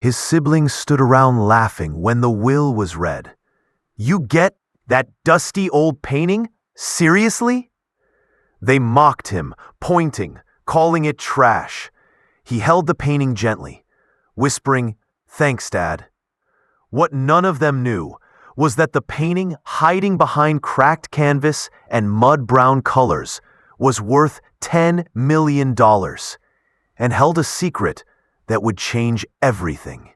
His siblings stood around laughing when the will was read. "You get that dusty old painting? Seriously?" They mocked him, pointing, calling it trash. He held the painting gently, whispering, "Thanks, Dad." What none of them knew was that the painting, hiding behind cracked canvas and mud-brown colors, was worth $10 million and held a secret that would change everything.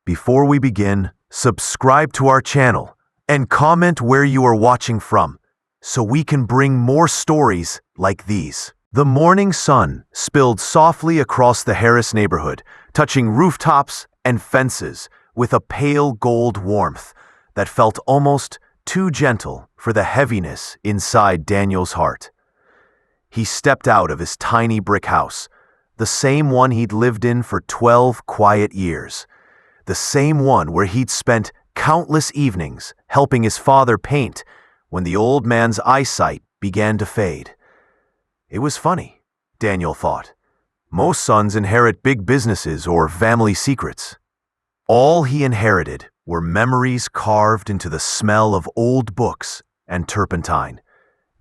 Before we begin, subscribe to our channel and comment where you are watching from so we can bring more stories like these. The morning sun spilled softly across the Harris neighborhood, touching rooftops and fences with a pale gold warmth that felt almost too gentle for the heaviness inside Daniel's heart. He stepped out of his tiny brick house, the same one he'd lived in for 12 quiet years, the same one where he'd spent countless evenings helping his father paint when the old man's eyesight began to fade. It was funny, Daniel thought. Most sons inherit big businesses or family secrets. All he inherited were memories carved into the smell of old books and turpentine.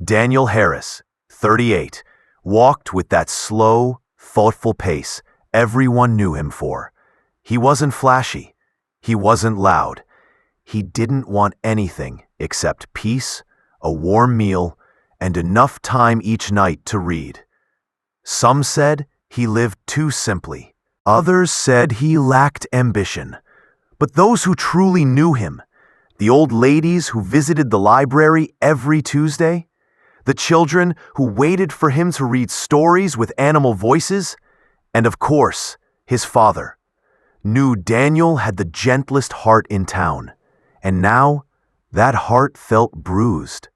Daniel Harris, 38, walked with that slow, thoughtful pace everyone knew him for. He wasn't flashy. He wasn't loud. He didn't want anything except peace, a warm meal, and enough time each night to read. Some said he lived too simply. Others said he lacked ambition. But those who truly knew him, the old ladies who visited the library every Tuesday, the children who waited for him to read stories with animal voices, and of course, his father, knew Daniel had the gentlest heart in town, and now that heart felt bruised.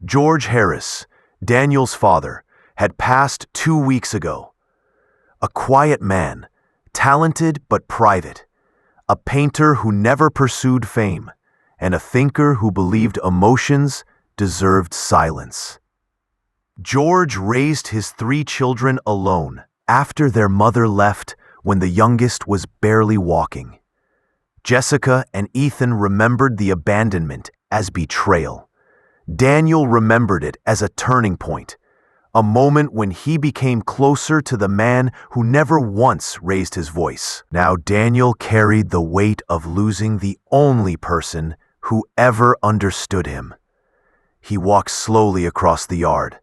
George Harris, Daniel's father, had passed 2 weeks ago. A quiet man, talented but private, a painter who never pursued fame, and a thinker who believed emotions deserved silence. George raised his 3 children alone after their mother left when the youngest was barely walking. Jessica and Ethan remembered the abandonment as betrayal. Daniel remembered it as a turning point, a moment when he became closer to the man who never once raised his voice. Now Daniel carried the weight of losing the only person who ever understood him. He walked slowly across the yard,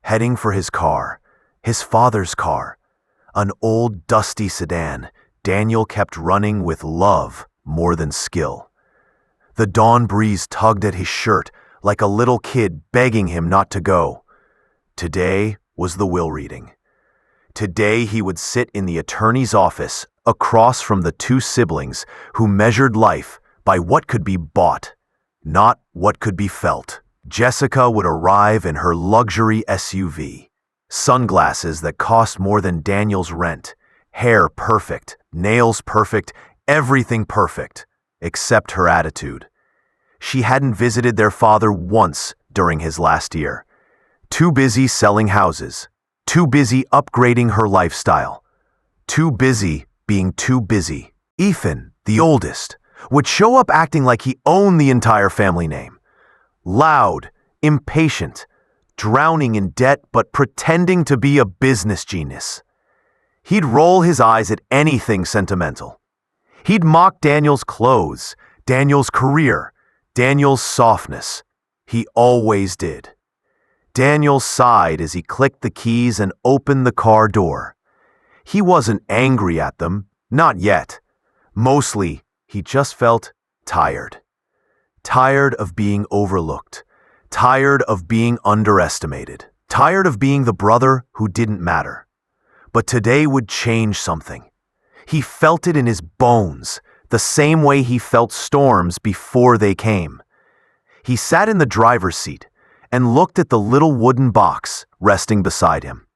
heading for his car, his father's car, an old dusty sedan Daniel kept running with love more than skill. The dawn breeze tugged at his shirt like a little kid begging him not to go. Today was the will reading. Today he would sit in the attorney's office across from the 2 siblings who measured life by what could be bought, not what could be felt. Jessica would arrive in her luxury SUV, sunglasses that cost more than Daniel's rent, hair perfect, nails perfect, everything perfect, except her attitude. She hadn't visited their father once during his last year. Too busy selling houses, too busy upgrading her lifestyle, too busy being too busy. Ethan, the oldest, would show up acting like he owned the entire family name. Loud, impatient, drowning in debt but pretending to be a business genius. He'd roll his eyes at anything sentimental. He'd mock Daniel's clothes, Daniel's career, Daniel's softness. He always did. Daniel sighed as he clicked the keys and opened the car door. He wasn't angry at them, not yet. Mostly, he just felt tired. Tired of being overlooked. Tired of being underestimated. Tired of being the brother who didn't matter. But today would change something. He felt it in his bones, the same way he felt storms before they came. He sat in the driver's seat and looked at the little wooden box resting beside him.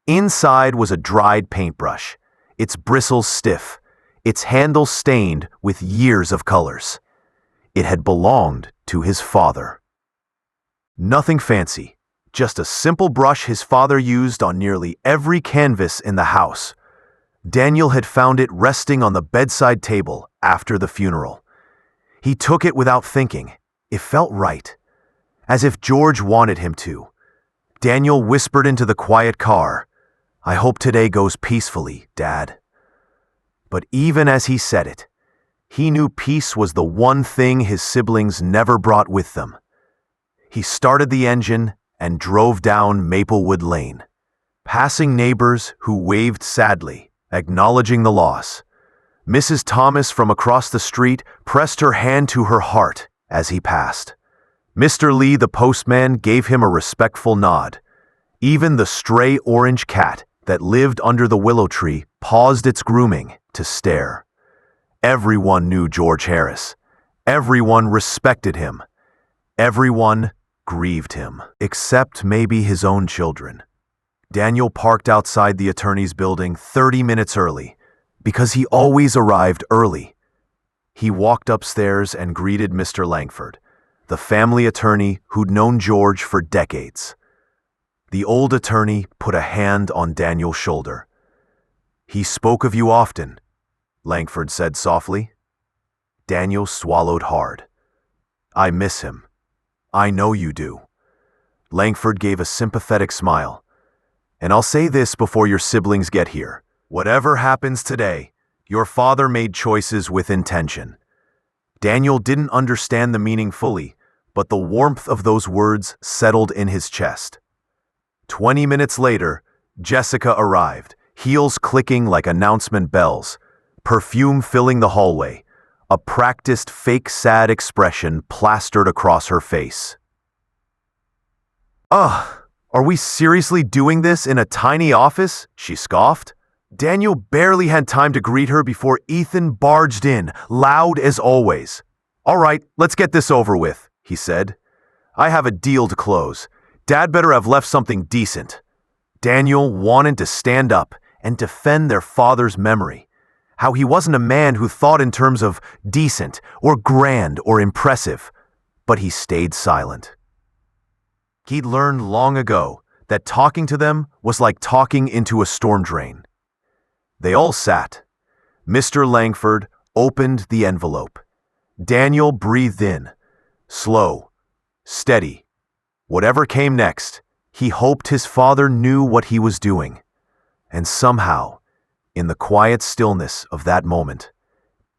Inside was a dried paintbrush, its bristles stiff, its handle stained with years of colors. It had belonged to his father. Nothing fancy, just a simple brush his father used on nearly every canvas in the house. Daniel had found it resting on the bedside table after the funeral. He took it without thinking. It felt right, as if George wanted him to. Daniel whispered into the quiet car, "I hope today goes peacefully, Dad." But even as he said it, he knew peace was the one thing his siblings never brought with them. He started the engine and drove down Maplewood Lane, passing neighbors who waved sadly, acknowledging the loss. Mrs. Thomas from across the street pressed her hand to her heart as he passed. Mr. Lee, the postman, gave him a respectful nod. Even the stray orange cat that lived under the willow tree paused its grooming to stare. Everyone knew George Harris. Everyone respected him. Everyone grieved him, except maybe his own children. Daniel parked outside the attorney's building 30 minutes early, because he always arrived early. He walked upstairs and greeted Mr. Langford, the family attorney who'd known George for decades. The old attorney put a hand on Daniel's shoulder. "He spoke of you often," Langford said softly. Daniel swallowed hard. "I miss him. I know you do." Langford gave a sympathetic smile. "And I'll say this before your siblings get here. Whatever happens today, your father made choices with intention." Daniel didn't understand the meaning fully, but the warmth of those words settled in his chest. 20 minutes later, Jessica arrived, heels clicking like announcement bells, perfume filling the hallway, a practiced fake sad expression plastered across her face. "Ugh, are we seriously doing this in a tiny office?" she scoffed. Daniel barely had time to greet her before Ethan barged in, loud as always. "All right, let's get this over with," he said. "I have a deal to close. Dad better have left something decent." Daniel wanted to stand up and defend their father's memory, how he wasn't a man who thought in terms of decent or grand or impressive, but he stayed silent. He'd learned long ago that talking to them was like talking into a storm drain. They all sat. Mr. Langford opened the envelope. Daniel breathed in, slow, steady. Whatever came next, he hoped his father knew what he was doing. And somehow, in the quiet stillness of that moment,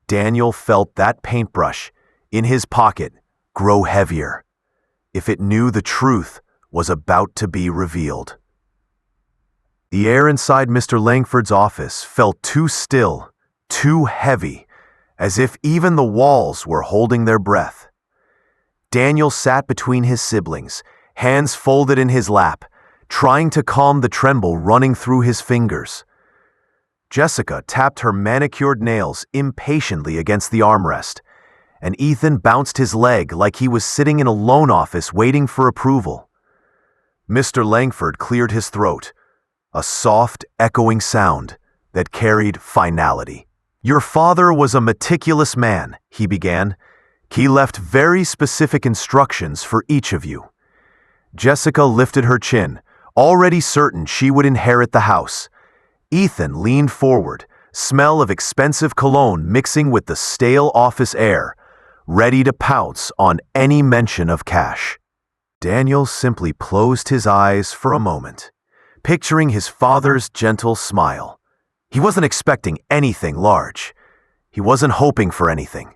Daniel felt that paintbrush in his pocket grow heavier, if it knew the truth was about to be revealed. The air inside Mr. Langford's office felt too still, too heavy, as if even the walls were holding their breath. Daniel sat between his siblings, hands folded in his lap, trying to calm the tremble running through his fingers. Jessica tapped her manicured nails impatiently against the armrest, and Ethan bounced his leg like he was sitting in a loan office waiting for approval. Mr. Langford cleared his throat, a soft, echoing sound that carried finality. "Your father was a meticulous man," he began. "He left very specific instructions for each of you." Jessica lifted her chin, already certain she would inherit the house. Ethan leaned forward, smell of expensive cologne mixing with the stale office air, ready to pounce on any mention of cash. Daniel simply closed his eyes for a moment, picturing his father's gentle smile. He wasn't expecting anything large. He wasn't hoping for anything.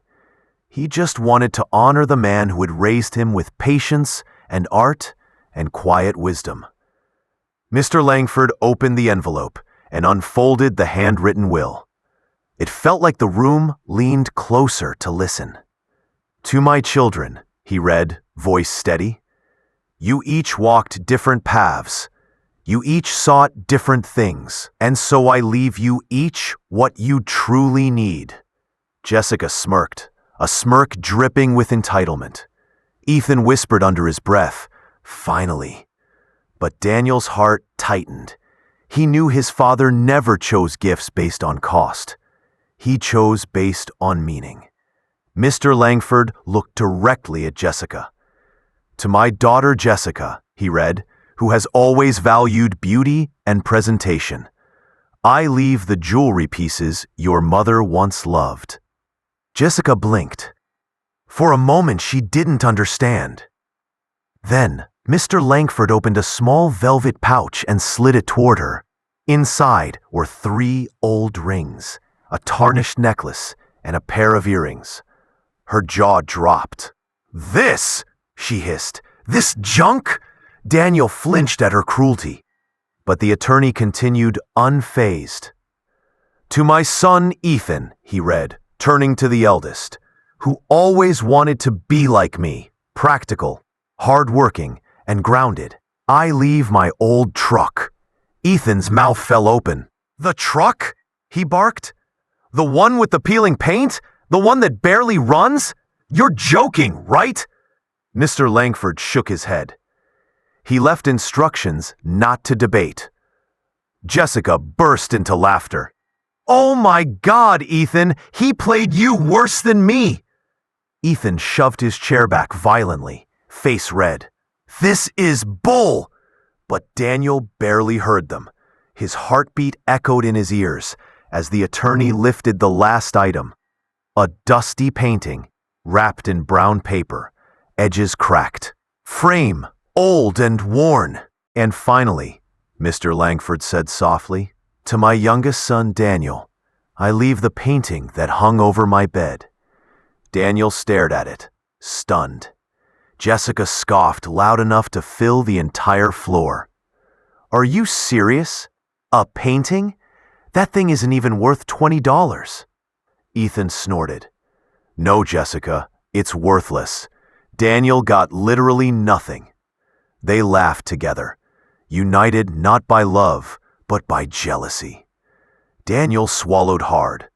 He just wanted to honor the man who had raised him with patience and art and quiet wisdom. Mr. Langford opened the envelope and unfolded the handwritten will. It felt like the room leaned closer to listen. "To my children," he read, voice steady. "You each walked different paths. You each sought different things, and so I leave you each what you truly need." Jessica smirked, a smirk dripping with entitlement. Ethan whispered under his breath, "Finally." But Daniel's heart tightened. He knew his father never chose gifts based on cost. He chose based on meaning. Mr. Langford looked directly at Jessica. "To my daughter Jessica," he read, "who has always valued beauty and presentation. I leave the jewelry pieces your mother once loved. Jessica blinked. For a moment she didn't understand. Then, Mr. Langford opened a small velvet pouch and slid it toward her. Inside were 3 old rings, a tarnished necklace, and a pair of earrings. Her jaw dropped. "This!" she hissed. "This junk?" Daniel flinched at her cruelty, but the attorney continued unfazed. "To my son Ethan," he read, turning to the eldest, "who always wanted to be like me, practical, hard-working, and grounded. I leave my old truck." Ethan's mouth fell open. "The truck?" he barked. "The one with the peeling paint? The one that barely runs? You're joking, right?" Mr. Langford shook his head. He left instructions not to debate. Jessica burst into laughter. "Oh my God, Ethan, he played you worse than me!" Ethan shoved his chair back violently, face red. "This is bull!" But Daniel barely heard them. His heartbeat echoed in his ears as the attorney lifted the last item, a dusty painting wrapped in brown paper, edges cracked, frame old and worn. "And finally," Mr. Langford said softly, "to my youngest son Daniel, I leave the painting that hung over my bed." Daniel stared at it, stunned. Jessica scoffed loud enough to fill the entire floor. "Are you serious? A painting? That thing isn't even worth $20. Ethan snorted. "No, Jessica, it's worthless. Daniel got literally nothing." They laughed together, united not by love, but by jealousy. Daniel swallowed hard.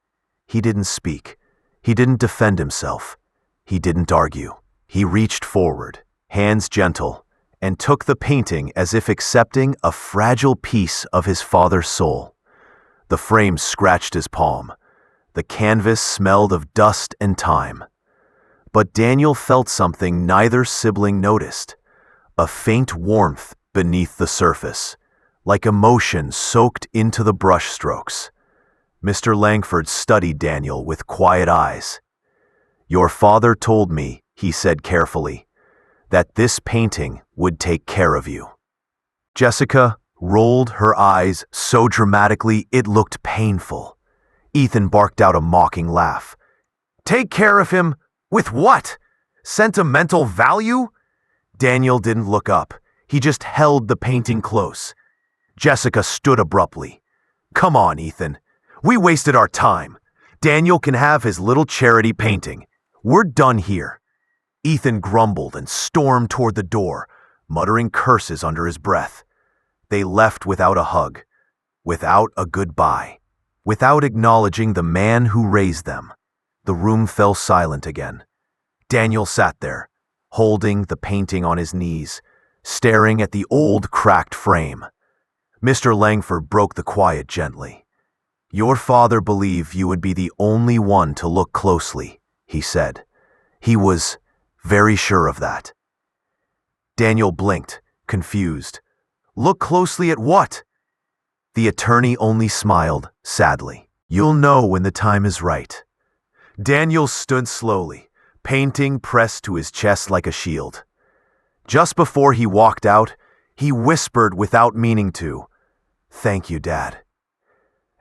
He didn't speak. He didn't defend himself. He didn't argue. He reached forward, hands gentle, and took the painting as if accepting a fragile piece of his father's soul. The frame scratched his palm. The canvas smelled of dust and time. But Daniel felt something neither sibling noticed, a faint warmth beneath the surface, like emotion soaked into the brushstrokes. Mr. Langford studied Daniel with quiet eyes. "Your father told me," he said carefully, "that this painting would take care of you." Jessica rolled her eyes so dramatically it looked painful. Ethan barked out a mocking laugh. "Take care of him? With what? Sentimental value?" Daniel didn't look up. He just held the painting close. Jessica stood abruptly. "Come on, Ethan. We wasted our time. Daniel can have his little charity painting. We're done here." Ethan grumbled and stormed toward the door, muttering curses under his breath. They left without a hug, without a goodbye, without acknowledging the man who raised them. The room fell silent again. Daniel sat there, holding the painting on his knees, staring at the old cracked frame. Mr. Langford broke the quiet gently. "Your father believed you would be the only one to look closely," he said. "He was very sure of that." Daniel blinked, confused. "Look closely at what?" The attorney only smiled, sadly. "You'll know when the time is right." Daniel stood slowly, painting pressed to his chest like a shield. Just before he walked out, he whispered without meaning to, "Thank you, Dad."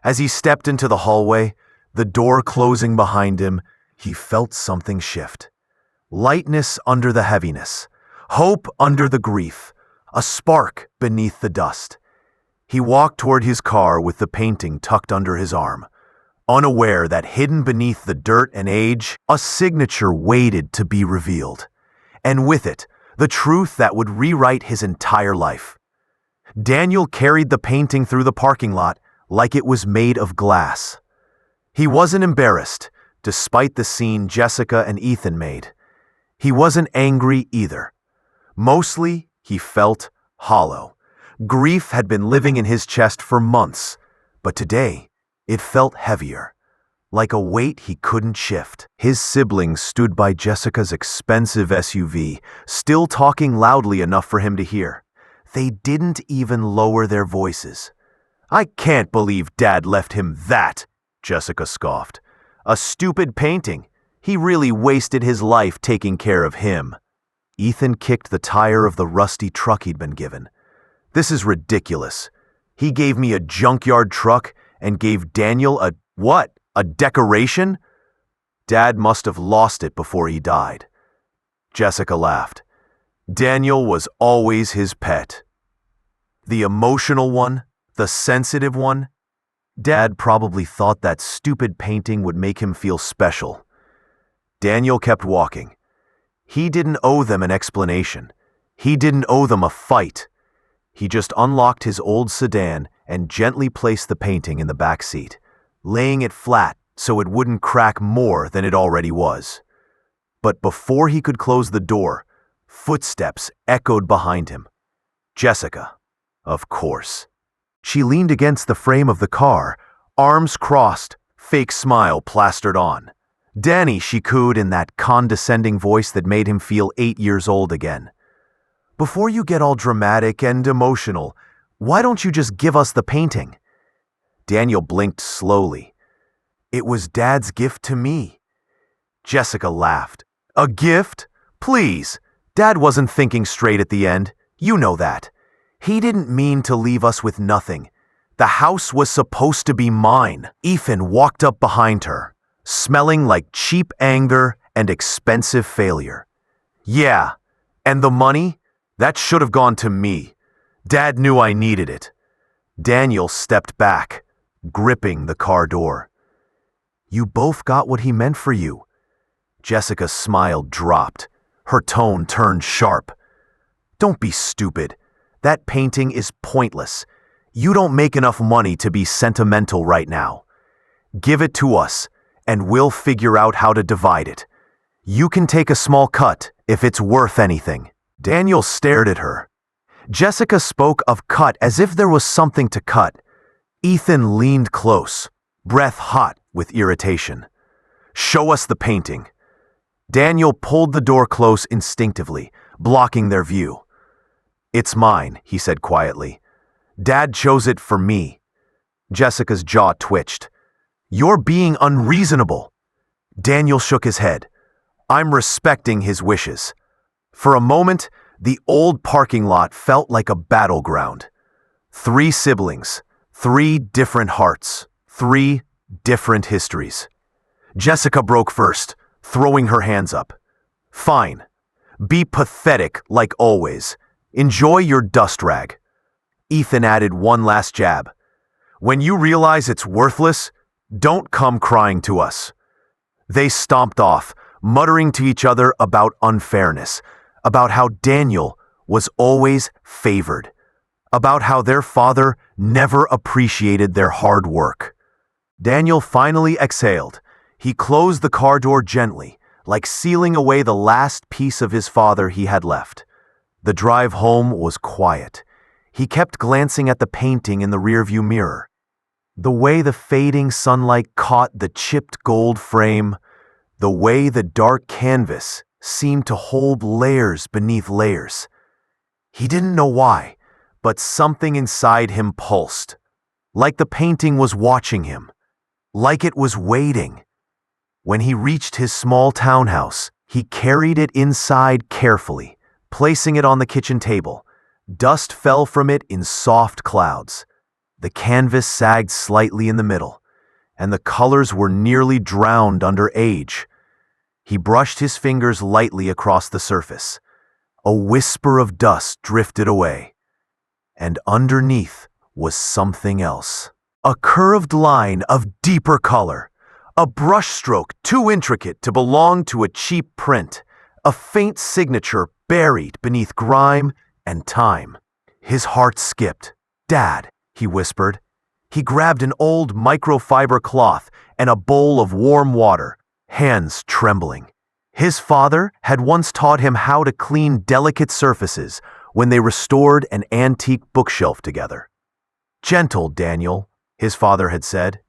As he stepped into the hallway, the door closing behind him, he felt something shift. Lightness under the heaviness, hope under the grief, a spark beneath the dust. He walked toward his car with the painting tucked under his arm, unaware that hidden beneath the dirt and age, a signature waited to be revealed, and with it, the truth that would rewrite his entire life. Daniel carried the painting through the parking lot like it was made of glass. He wasn't embarrassed, despite the scene Jessica and Ethan made. He wasn't angry either. Mostly, he felt hollow. Grief had been living in his chest for months, but today, it felt heavier, like a weight he couldn't shift. His siblings stood by Jessica's expensive SUV, still talking loudly enough for him to hear. They didn't even lower their voices. I can't believe Dad left him that, Jessica scoffed. A stupid painting. He really wasted his life taking care of him. Ethan kicked the tire of the rusty truck he'd been given. This is ridiculous. He gave me a junkyard truck and gave Daniel a, what? A decoration? Dad must have lost it before he died. Jessica laughed. Daniel was always his pet. The emotional one, the sensitive one. Dad probably thought that stupid painting would make him feel special. Daniel kept walking. He didn't owe them an explanation. He didn't owe them a fight. He just unlocked his old sedan and gently placed the painting in the back seat, laying it flat so it wouldn't crack more than it already was. But before he could close the door, footsteps echoed behind him. Jessica, of course. She leaned against the frame of the car, arms crossed, fake smile plastered on. Danny, she cooed in that condescending voice that made him feel 8 years old again. Before you get all dramatic and emotional, why don't you just give us the painting? Daniel blinked slowly. It was Dad's gift to me. Jessica laughed. A gift? Please. Dad wasn't thinking straight at the end. You know that. He didn't mean to leave us with nothing. The house was supposed to be mine. Ethan walked up behind her, smelling like cheap anger and expensive failure. Yeah, and the money? That should have gone to me. Dad knew I needed it. Daniel stepped back, gripping the car door. You both got what he meant for you. Jessica's smile dropped. Her tone turned sharp. Don't be stupid. That painting is pointless. You don't make enough money to be sentimental right now. Give it to us, and we'll figure out how to divide it. You can take a small cut if it's worth anything. Daniel stared at her. Jessica spoke of cut as if there was something to cut. Ethan leaned close, breath hot with irritation. Show us the painting. Daniel pulled the door close instinctively, blocking their view. It's mine, he said quietly. Dad chose it for me. Jessica's jaw twitched. You're being unreasonable. Daniel shook his head. I'm respecting his wishes. For a moment, the old parking lot felt like a battleground. 3 siblings, 3 different hearts, 3 different histories. Jessica broke first, throwing her hands up. Fine. Be pathetic like always. Enjoy your dust rag. Ethan added one last jab. When you realize it's worthless, don't come crying to us. They stomped off, muttering to each other about unfairness, about how Daniel was always favored, about how their father never appreciated their hard work. Daniel finally exhaled. He closed the car door gently, like sealing away the last piece of his father he had left. The drive home was quiet. He kept glancing at the painting in the rearview mirror. The way the fading sunlight caught the chipped gold frame, the way the dark canvas seemed to hold layers beneath layers. He didn't know why, but something inside him pulsed, like the painting was watching him, like it was waiting. When he reached his small townhouse, he carried it inside carefully, placing it on the kitchen table. Dust fell from it in soft clouds. The canvas sagged slightly in the middle, and the colors were nearly drowned under age. He brushed his fingers lightly across the surface. A whisper of dust drifted away, and underneath was something else. A curved line of deeper color, a brushstroke too intricate to belong to a cheap print, a faint signature buried beneath grime and time. His heart skipped. Dad, he whispered. He grabbed an old microfiber cloth and a bowl of warm water, hands trembling. His father had once taught him how to clean delicate surfaces when they restored an antique bookshelf together. Gentle, Daniel, his father had said.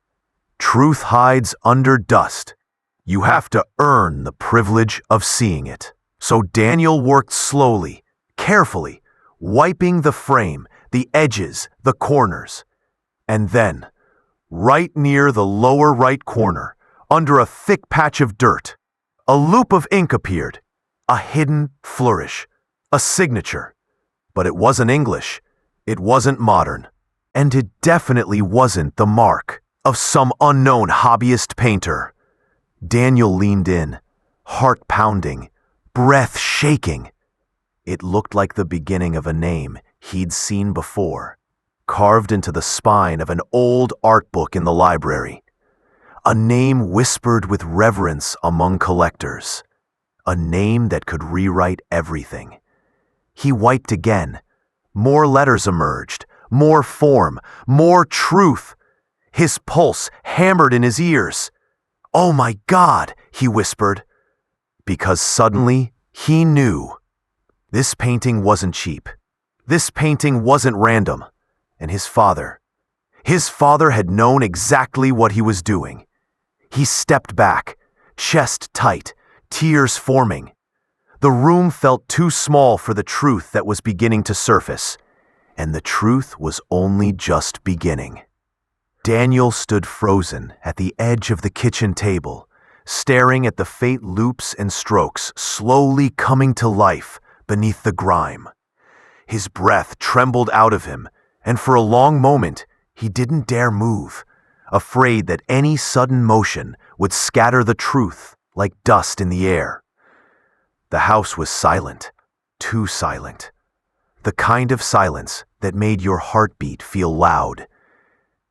Truth hides under dust. You have to earn the privilege of seeing it. So Daniel worked slowly, carefully, wiping the frame, the edges, the corners. And then, right near the lower right corner, under a thick patch of dirt, a loop of ink appeared, a hidden flourish, a signature. But it wasn't English, it wasn't modern, and it definitely wasn't the mark of some unknown hobbyist painter. Daniel leaned in, heart pounding, breath shaking. It looked like the beginning of a name he'd seen before, carved into the spine of an old art book in the library. A name whispered with reverence among collectors. A name that could rewrite everything. He wiped again. More letters emerged, more form, more truth. His pulse hammered in his ears. "Oh my God," he whispered. Because suddenly, he knew. This painting wasn't cheap. This painting wasn't random. And his father had known exactly what he was doing. He stepped back, chest tight, tears forming. The room felt too small for the truth that was beginning to surface, and the truth was only just beginning. Daniel stood frozen at the edge of the kitchen table, staring at the faint loops and strokes slowly coming to life beneath the grime. His breath trembled out of him, and for a long moment he didn't dare move, afraid that any sudden motion would scatter the truth like dust in the air. The house was silent, too silent. The kind of silence that made your heartbeat feel loud.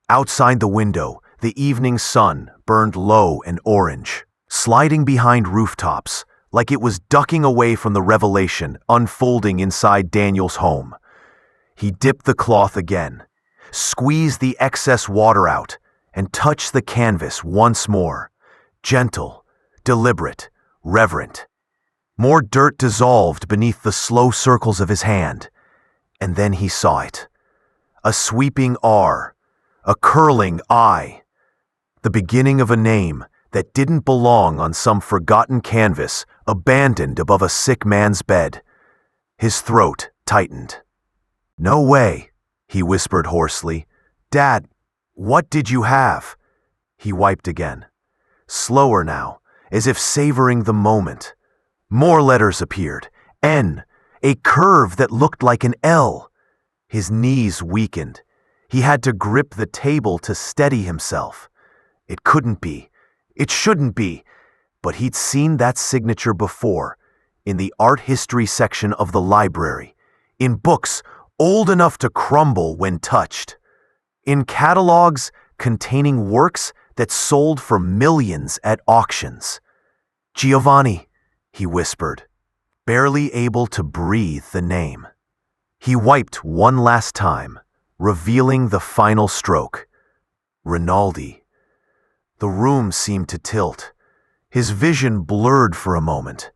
Outside the window, the evening sun burned low and orange, sliding behind rooftops like it was ducking away from the revelation unfolding inside Daniel's home. He dipped the cloth again, squeezed the excess water out, and touched the canvas once more, gentle, deliberate, reverent. More dirt dissolved beneath the slow circles of his hand, and then he saw it. A sweeping R, a curling I, the beginning of a name that didn't belong on some forgotten canvas abandoned above a sick man's bed. His throat tightened. "No way," he whispered hoarsely. "Dad, what did you have?" He wiped again, slower now, as if savoring the moment. More letters appeared. N, a curve that looked like an L. His knees weakened. He had to grip the table to steady himself. It couldn't be. It shouldn't be. But he'd seen that signature before, in the art history section of the library, in books old enough to crumble when touched, in catalogs containing works that sold for millions at auctions. "Giovanni," he whispered, barely able to breathe the name. He wiped one last time, revealing the final stroke. Rinaldi. The room seemed to tilt. His vision blurred for a moment.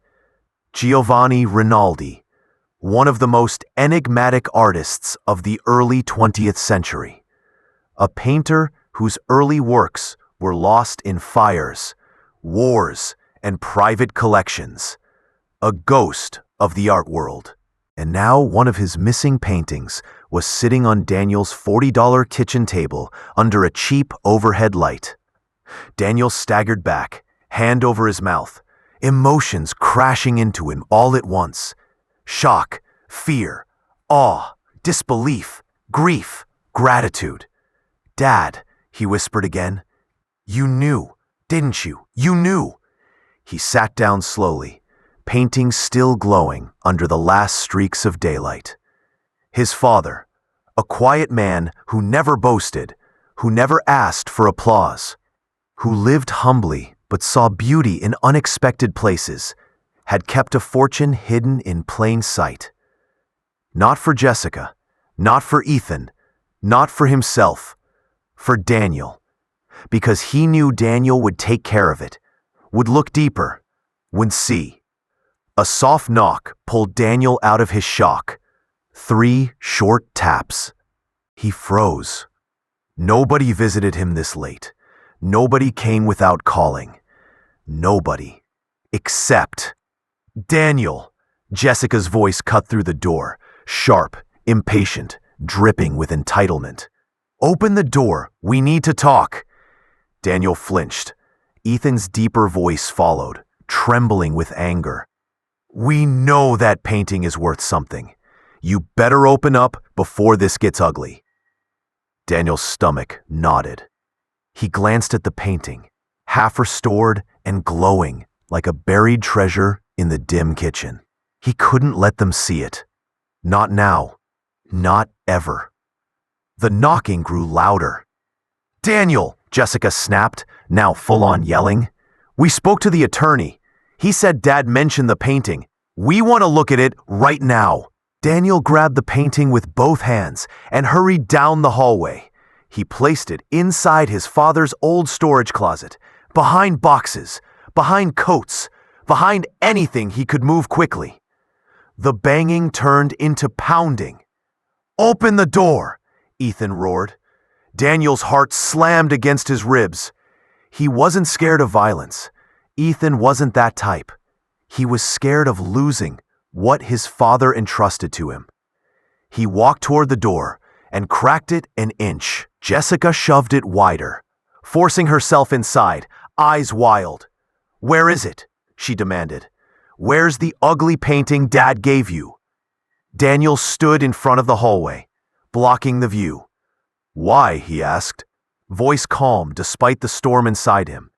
Giovanni Rinaldi, one of the most enigmatic artists of the early 20th century. A painter whose early works were lost in fires, wars, and private collections. A ghost of the art world. And now one of his missing paintings was sitting on Daniel's $40 kitchen table under a cheap overhead light. Daniel staggered back, hand over his mouth, emotions crashing into him all at once. Shock, fear, awe, disbelief, grief, gratitude. "Dad," he whispered again. "You knew, didn't you? You knew." He sat down slowly, painting still glowing under the last streaks of daylight. His father, a quiet man who never boasted, who never asked for applause, who lived humbly but saw beauty in unexpected places, had kept a fortune hidden in plain sight. Not for Jessica, not for Ethan, not for himself, for Daniel. Because he knew Daniel would take care of it, would look deeper, would see. A soft knock pulled Daniel out of his shock. 3 short taps. He froze. Nobody visited him this late. Nobody came without calling. Nobody. Except Daniel. Jessica's voice cut through the door, sharp, impatient, dripping with entitlement. Open the door. We need to talk. Daniel flinched. Ethan's deeper voice followed, trembling with anger. We know that painting is worth something. You better open up before this gets ugly. Daniel's stomach nodded. He glanced at the painting, half restored and glowing like a buried treasure in the dim kitchen. He couldn't let them see it. Not now. Not ever. The knocking grew louder. Daniel, Jessica snapped, now full-on yelling. We spoke to the attorney. He said Dad mentioned the painting. We want to look at it right now. Daniel grabbed the painting with both hands and hurried down the hallway. He placed it inside his father's old storage closet, behind boxes, behind coats, behind anything he could move quickly. The banging turned into pounding. Open the door, Ethan roared. Daniel's heart slammed against his ribs. He wasn't scared of violence. Ethan wasn't that type. He was scared of losing what his father entrusted to him. He walked toward the door and cracked it an inch. Jessica shoved it wider, forcing herself inside, eyes wild. Where is it? She demanded. Where's the ugly painting Dad gave you? Daniel stood in front of the hallway, blocking the view. Why? He asked, voice calm despite the storm inside him.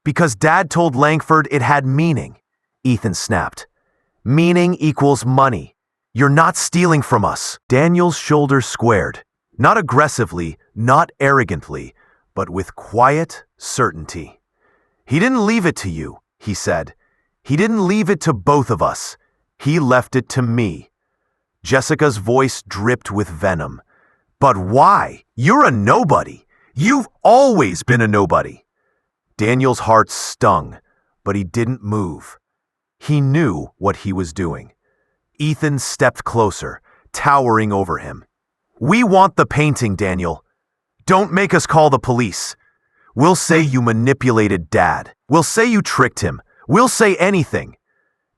Because Dad told Langford it had meaning, Ethan snapped. Meaning equals money. You're not stealing from us. Daniel's shoulders squared, not aggressively, not arrogantly, but with quiet certainty. He didn't leave it to you, he said. He didn't leave it to both of us. He left it to me. Jessica's voice dripped with venom. But why? You're a nobody. You've always been a nobody. Daniel's heart stung, but he didn't move. He knew what he was doing. Ethan stepped closer, towering over him. We want the painting, Daniel. Don't make us call the police. We'll say you manipulated Dad. We'll say you tricked him. We'll say anything.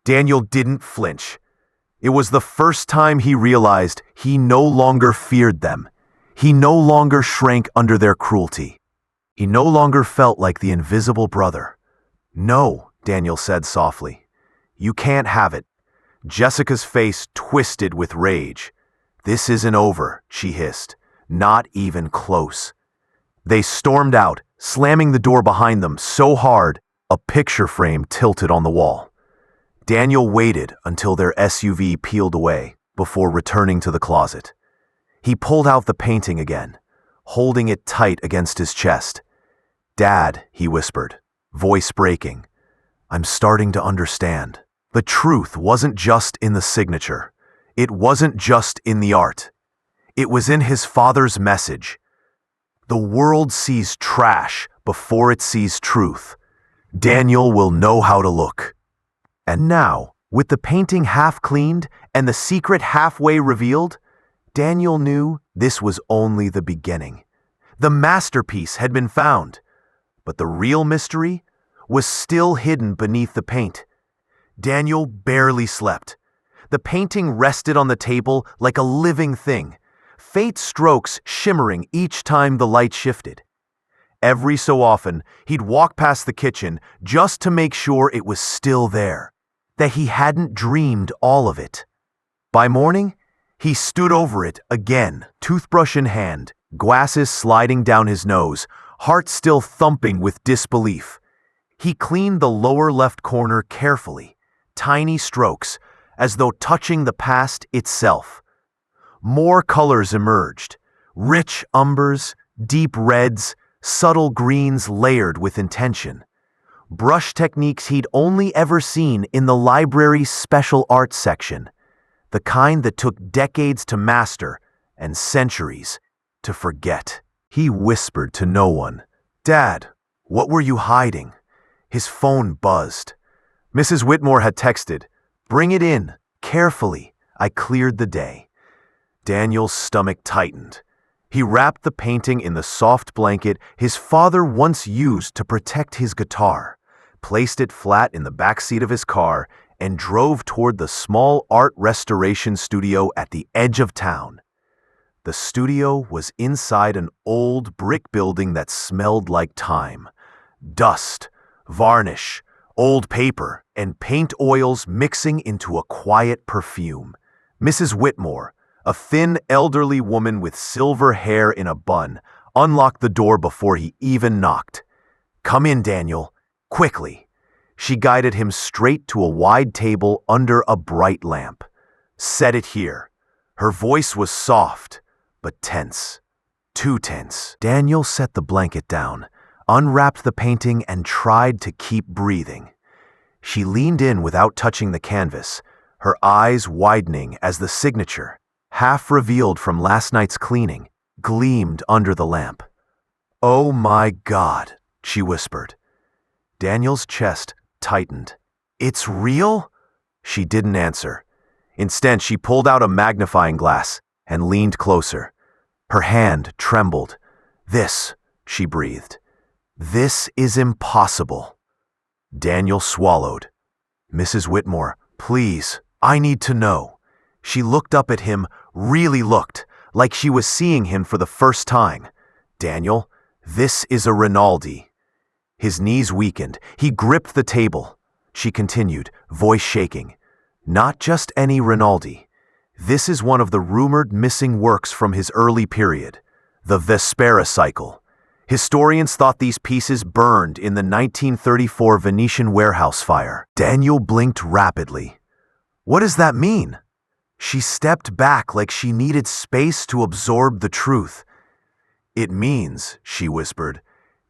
Daniel didn't flinch. It was the first time he realized he no longer feared them. He no longer shrank under their cruelty. He no longer felt like the invisible brother. No, Daniel said softly. You can't have it. Jessica's face twisted with rage. This isn't over, she hissed. Not even close. They stormed out, slamming the door behind them so hard, a picture frame tilted on the wall. Daniel waited until their SUV peeled away before returning to the closet. He pulled out the painting again, holding it tight against his chest. Dad, he whispered, voice breaking. I'm starting to understand. The truth wasn't just in the signature. It wasn't just in the art. It was in his father's message. The world sees trash before it sees truth. Daniel will know how to look. And now, with the painting half cleaned and the secret halfway revealed, Daniel knew this was only the beginning. The masterpiece had been found, but the real mystery was still hidden beneath the paint. Daniel barely slept. The painting rested on the table like a living thing, faint strokes shimmering each time the light shifted. Every so often, he'd walk past the kitchen just to make sure it was still there, that he hadn't dreamed all of it. By morning, he stood over it again, toothbrush in hand, glasses sliding down his nose, heart still thumping with disbelief. He cleaned the lower left corner carefully, tiny strokes, as though touching the past itself. More colors emerged, rich umbers, deep reds, subtle greens layered with intention. Brush techniques he'd only ever seen in the library's special arts section, the kind that took decades to master and centuries to forget. He whispered to no one, Dad, what were you hiding? His phone buzzed. Mrs. Whitmore had texted, Bring it in, carefully. I cleared the day. Daniel's stomach tightened. He wrapped the painting in the soft blanket his father once used to protect his guitar, placed it flat in the back seat of his car, and drove toward the small art restoration studio at the edge of town. The studio was inside an old brick building that smelled like time. Dust, varnish, old paper, and paint oils mixing into a quiet perfume. Mrs. Whitmore, a thin, elderly woman with silver hair in a bun, unlocked the door before he even knocked. "Come in, Daniel, quickly." She guided him straight to a wide table under a bright lamp. "Set it here." Her voice was soft, but tense. Too tense. Daniel set the blanket down, unwrapped the painting, and tried to keep breathing. She leaned in without touching the canvas, her eyes widening as the signature, half revealed from last night's cleaning, gleamed under the lamp. "Oh my God," she whispered. Daniel's chest tightened. "It's real?" She didn't answer. Instead, she pulled out a magnifying glass and leaned closer. Her hand trembled. "This," she breathed. "This is impossible." Daniel swallowed. "Mrs. Whitmore, please, I need to know." She looked up at him, really looked, like she was seeing him for the first time. "Daniel, this is a Rinaldi." His knees weakened. He gripped the table. She continued, voice shaking. "Not just any Rinaldi. This is one of the rumored missing works from his early period, the Vespera cycle. Historians thought these pieces burned in the 1934 Venetian warehouse fire." Daniel blinked rapidly. "What does that mean?" She stepped back like she needed space to absorb the truth. "It means," she whispered,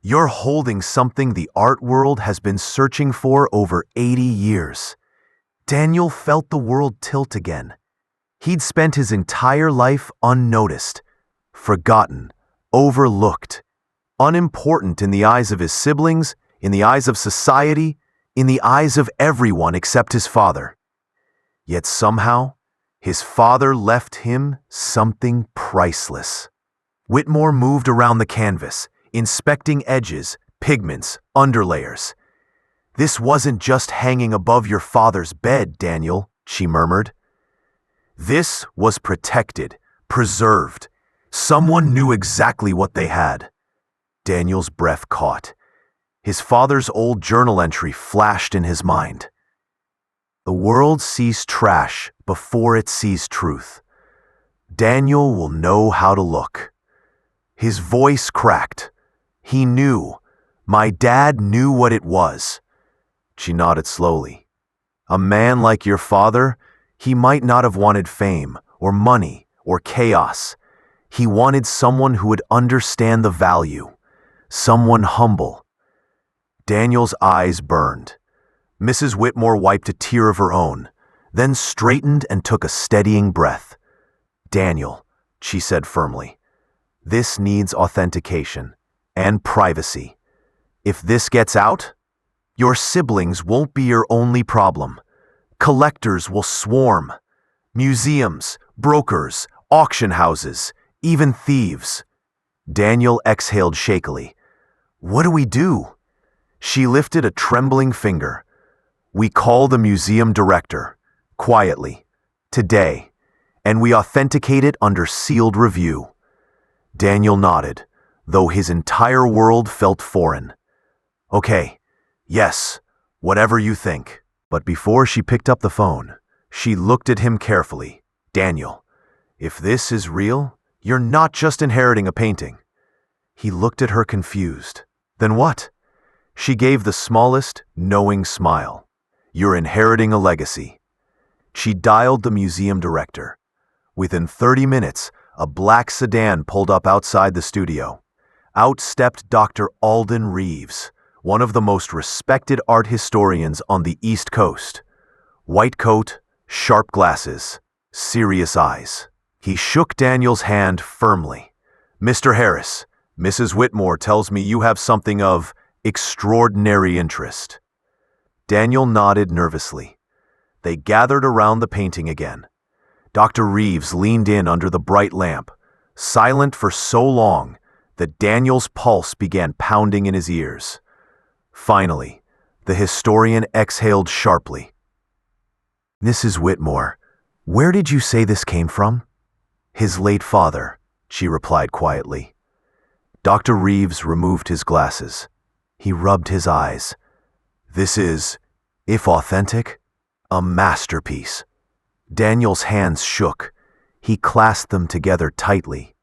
"you're holding something the art world has been searching for over 80 years. Daniel felt the world tilt again. He'd spent his entire life unnoticed, forgotten, overlooked, unimportant in the eyes of his siblings, in the eyes of society, in the eyes of everyone except his father. Yet somehow, his father left him something priceless." Whitmore moved around the canvas, inspecting edges, pigments, underlayers. "This wasn't just hanging above your father's bed, Daniel," she murmured. "This was protected, preserved. Someone knew exactly what they had." Daniel's breath caught. His father's old journal entry flashed in his mind. "The world sees trash before it sees truth. Daniel will know how to look." His voice cracked. He knew. "My dad knew what it was." She nodded slowly. "A man like your father, he might not have wanted fame, or money, or chaos. He wanted someone who would understand the value. Someone humble." Daniel's eyes burned. Mrs. Whitmore wiped a tear of her own, then straightened and took a steadying breath. "Daniel," she said firmly, "this needs authentication and privacy. If this gets out, your siblings won't be your only problem. Collectors will swarm. Museums, brokers, auction houses, even thieves." Daniel exhaled shakily. "What do we do?" She lifted a trembling finger. "We call the museum director, quietly, today, and we authenticate it under sealed review." Daniel nodded, though his entire world felt foreign. "Okay, yes, whatever you think." But before she picked up the phone, she looked at him carefully. "Daniel, if this is real, you're not just inheriting a painting." He looked at her confused. "Then what?" She gave the smallest, knowing smile. "You're inheriting a legacy." She dialed the museum director. Within 30 minutes, a black sedan pulled up outside the studio. Out stepped Dr. Alden Reeves, one of the most respected art historians on the East Coast. White coat, sharp glasses, serious eyes. He shook Daniel's hand firmly. "Mr. Harris, Mrs. Whitmore tells me you have something of extraordinary interest." Daniel nodded nervously. They gathered around the painting again. Dr. Reeves leaned in under the bright lamp, silent for so long that Daniel's pulse began pounding in his ears. Finally, the historian exhaled sharply. "Mrs. Whitmore, where did you say this came from?" "His late father," she replied quietly. Dr. Reeves removed his glasses. He rubbed his eyes. This is, if authentic, a masterpiece. Daniel's hands shook. He clasped them together tightly.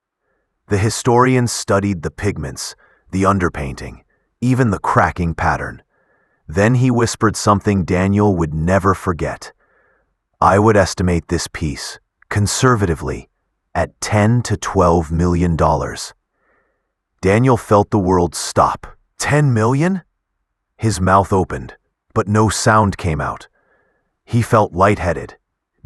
The historian studied the pigments, the underpainting, even the cracking pattern. Then he whispered something Daniel would never forget. I would estimate this piece, conservatively, at $10 to $12 million. Daniel felt the world stop. 10 million? His mouth opened, but no sound came out. He felt lightheaded,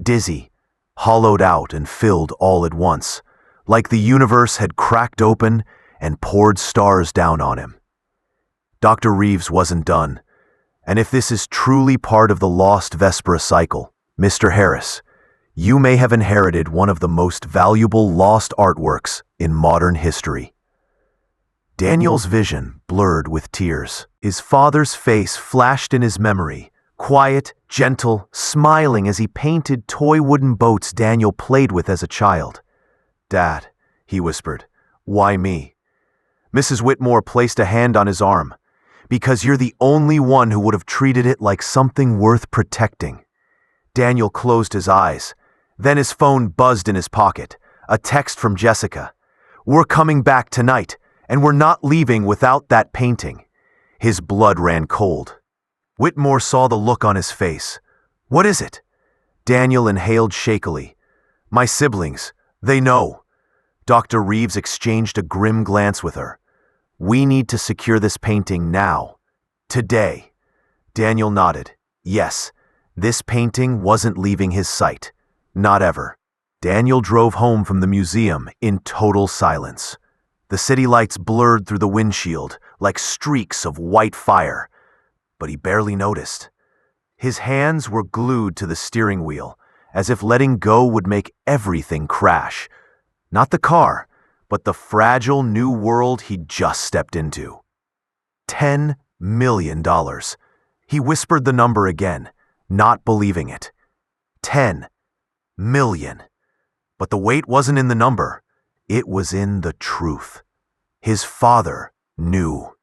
dizzy, hollowed out and filled all at once, like the universe had cracked open and poured stars down on him. Dr. Reeves wasn't done, and if this is truly part of the lost Vespera cycle, Mr. Harris, you may have inherited one of the most valuable lost artworks in modern history. Daniel's vision blurred with tears. His father's face flashed in his memory, quiet, gentle, smiling as he painted toy wooden boats Daniel played with as a child. Dad, he whispered, why me? Mrs. Whitmore placed a hand on his arm. Because you're the only one who would have treated it like something worth protecting. Daniel closed his eyes. Then his phone buzzed in his pocket. A text from Jessica. We're coming back tonight, and we're not leaving without that painting. His blood ran cold. Whitmore saw the look on his face. What is it? Daniel inhaled shakily. My siblings, they know. Dr. Reeves exchanged a grim glance with her. We need to secure this painting now. Today. Daniel nodded. Yes, this painting wasn't leaving his sight. Not ever. Daniel drove home from the museum in total silence. The city lights blurred through the windshield like streaks of white fire, but he barely noticed. His hands were glued to the steering wheel, as if letting go would make everything crash. Not the car, but the fragile new world he'd just stepped into. $10 million. He whispered the number again, not believing it. 10 million. But the weight wasn't in the number. It was in the truth. His father knew.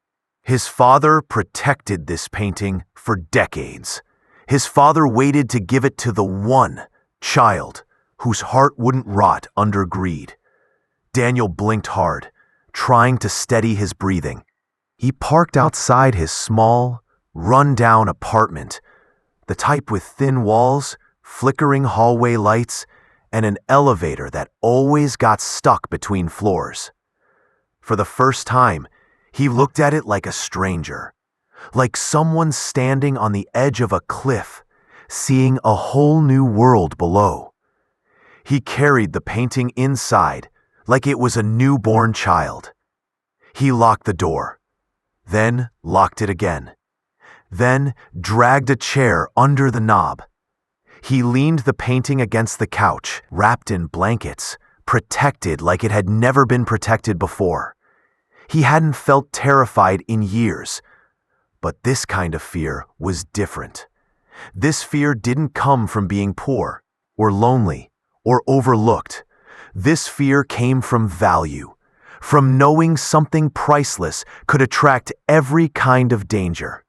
His father protected this painting for decades. His father waited to give it to the one child whose heart wouldn't rot under greed. Daniel blinked hard, trying to steady his breathing. He parked outside his small, run-down apartment, the type with thin walls, flickering hallway lights, and an elevator that always got stuck between floors. For the first time, he looked at it like a stranger, like someone standing on the edge of a cliff, seeing a whole new world below. He carried the painting inside, like it was a newborn child. He locked the door, then locked it again, then dragged a chair under the knob. He leaned the painting against the couch, wrapped in blankets, protected like it had never been protected before. He hadn't felt terrified in years, but this kind of fear was different. This fear didn't come from being poor, or lonely, or overlooked. This fear came from value, from knowing something priceless could attract every kind of danger.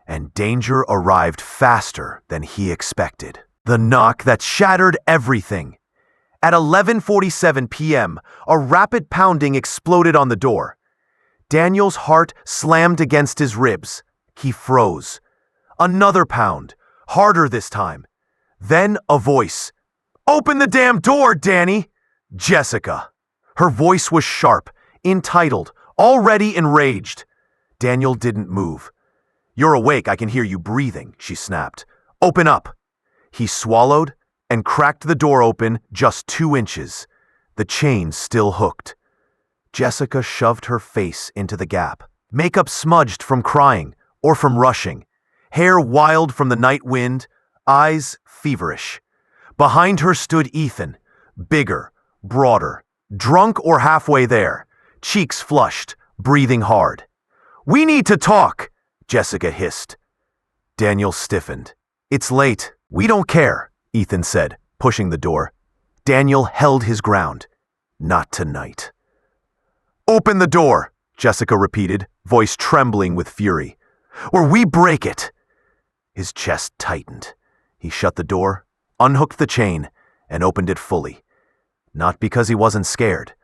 And danger arrived faster than he expected. The knock that shattered everything. At 11:47 p.m., a rapid pounding exploded on the door. Daniel's heart slammed against his ribs. He froze. Another pound, harder this time. Then a voice. "Open the damn door, Danny!" Jessica. Her voice was sharp, entitled, already enraged. Daniel didn't move. "You're awake, I can hear you breathing," she snapped. "Open up." He swallowed and cracked the door open just 2 inches. The chain still hooked. Jessica shoved her face into the gap. Makeup smudged from crying or from rushing. Hair wild from the night wind, eyes feverish. Behind her stood Ethan, bigger, broader, drunk or halfway there, cheeks flushed, breathing hard. "We need to talk," Jessica hissed. Daniel stiffened. "It's late. We don't care," Ethan said, pushing the door. Daniel held his ground. Not tonight. Open the door, Jessica repeated, voice trembling with fury. Or we break it. His chest tightened. He shut the door, unhooked the chain, and opened it fully. Not because he wasn't scared,